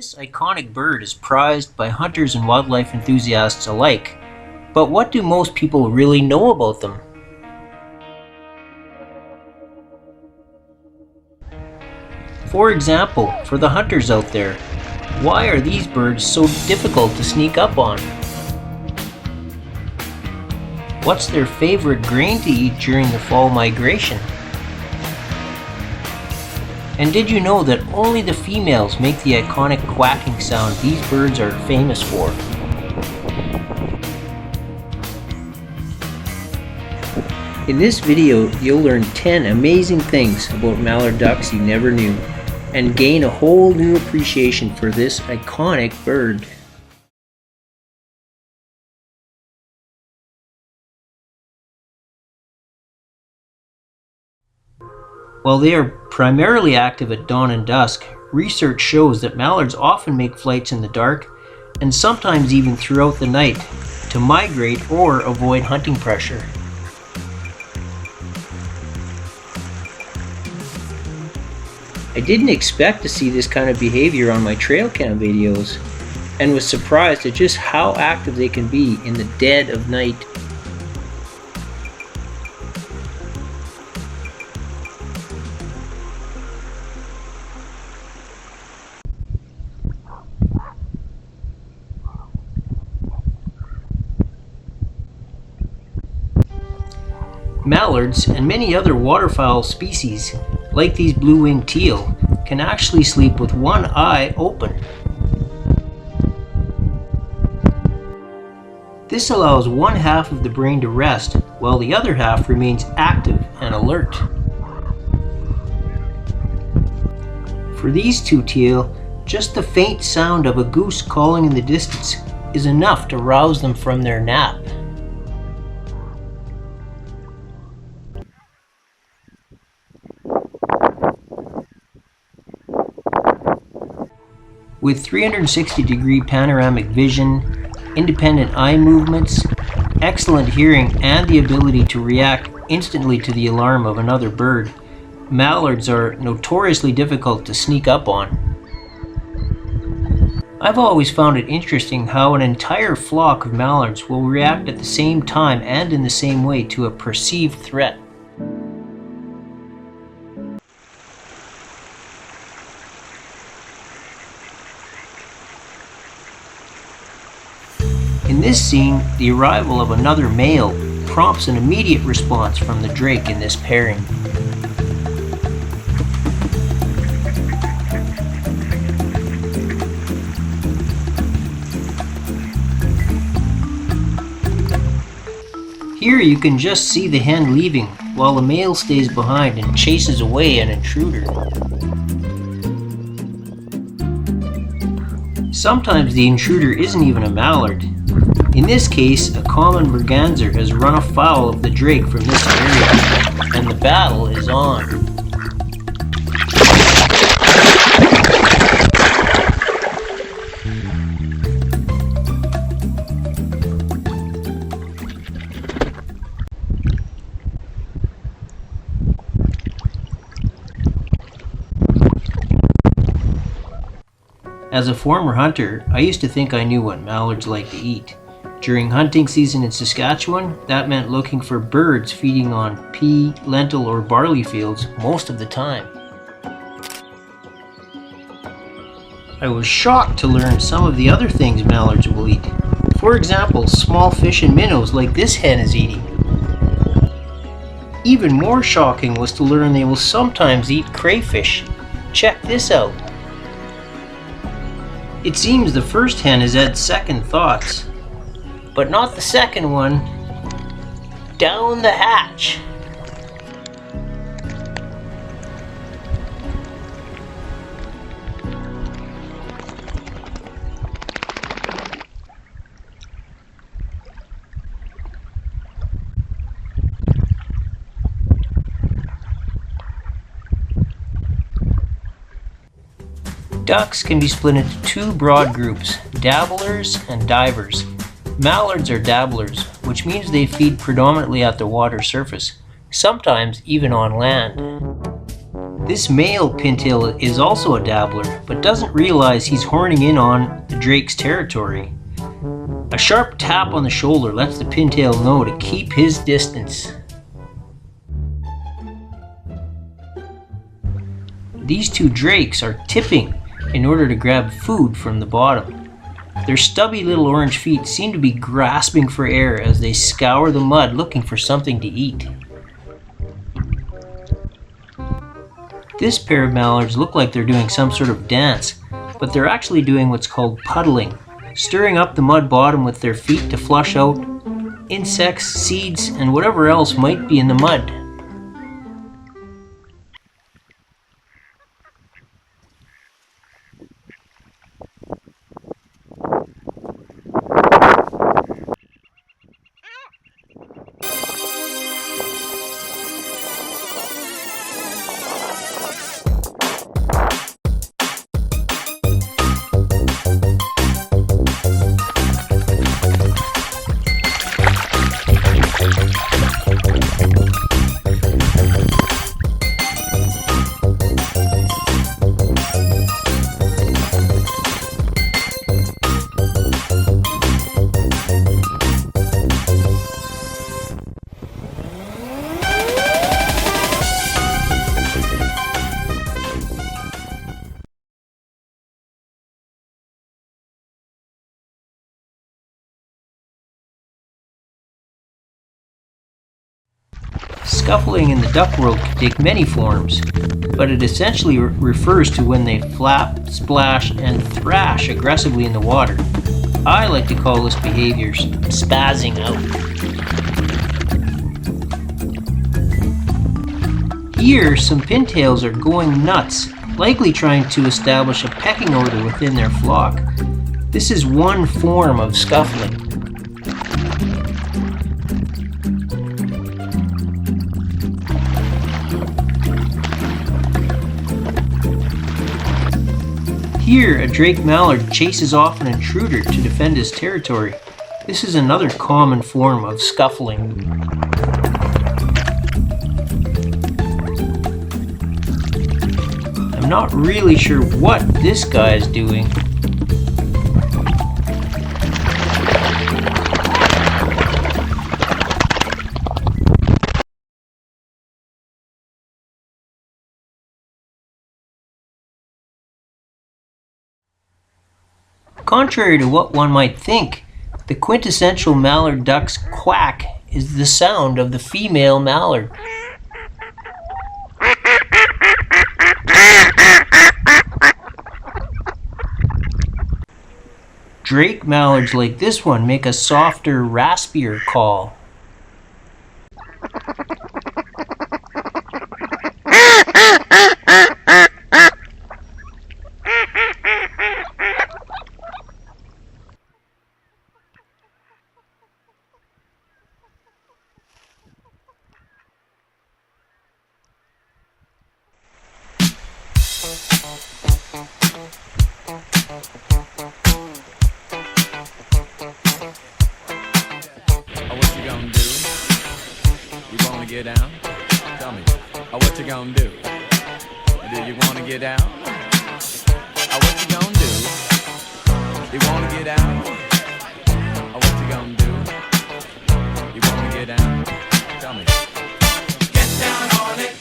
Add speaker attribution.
Speaker 1: This iconic bird is prized by hunters and wildlife enthusiasts alike, but what do most people really know about them? For example, for the hunters out there, why are these birds so difficult to sneak up on? What's their favorite grain to eat during the fall migration? And did you know that only the females make the iconic quacking sound these birds are famous for? In this video, you'll learn 10 amazing things about mallard ducks you never knew, and gain a whole new appreciation for this iconic bird. While they are primarily active at dawn and dusk, research shows that mallards often make flights in the dark and sometimes even throughout the night to migrate or avoid hunting pressure. I didn't expect to see this kind of behavior on my trail cam videos and was surprised at just how active they can be in the dead of night. Mallards and many other waterfowl species, like these blue-winged teal, can actually sleep with one eye open. This allows one half of the brain to rest, while the other half remains active and alert. For these two teal, just the faint sound of a goose calling in the distance is enough to rouse them from their nap. With 360-degree panoramic vision, independent eye movements, excellent hearing, and the ability to react instantly to the alarm of another bird, mallards are notoriously difficult to sneak up on. I've always found it interesting how an entire flock of mallards will react at the same time and in the same way to a perceived threat. In this scene, the arrival of another male prompts an immediate response from the drake in this pairing. Here you can just see the hen leaving while the male stays behind and chases away an intruder. Sometimes the intruder isn't even a mallard. In this case, a common merganser has run afoul of the drake from this area, and the battle is on. As a former hunter, I used to think I knew what mallards like to eat. During hunting season in Saskatchewan, that meant looking for birds feeding on pea, lentil, or barley fields most of the time. I was shocked to learn some of the other things mallards will eat. For example, small fish and minnows like this hen is eating. Even more shocking was to learn they will sometimes eat crayfish. Check this out. It seems the first hen has had second thoughts, but not the second one. Down the hatch. Ducks can be split into two broad groups, dabblers and divers. Mallards are dabblers, which means they feed predominantly at the water surface, sometimes even on land. This male pintail is also a dabbler, but doesn't realize he's horning in on the drake's territory. A sharp tap on the shoulder lets the pintail know to keep his distance. These two drakes are tipping in order to grab food from the bottom. Their stubby little orange feet seem to be grasping for air as they scour the mud looking for something to eat. This pair of mallards look like they're doing some sort of dance, but they're actually doing what's called puddling, stirring up the mud bottom with their feet to flush out insects, seeds, and whatever else might be in the mud. Scuffling in the duck world can take many forms, but it essentially refers to when they flap, splash, and thrash aggressively in the water. I like to call this behavior spazzing out. Here, some pintails are going nuts, likely trying to establish a pecking order within their flock. This is one form of scuffling. Here, a drake mallard chases off an intruder to defend his territory. This is another common form of scuffling. I'm not really sure what this guy is doing. Contrary to what one might think, the quintessential mallard duck's quack is the sound of the female mallard. Drake mallards like this one make a softer, raspier call.
Speaker 2: Get down? Tell me, what you gonna do? Do you wanna get down? What you gonna do? You wanna get down? What you gonna do? You wanna get down? Tell me. Get down on it.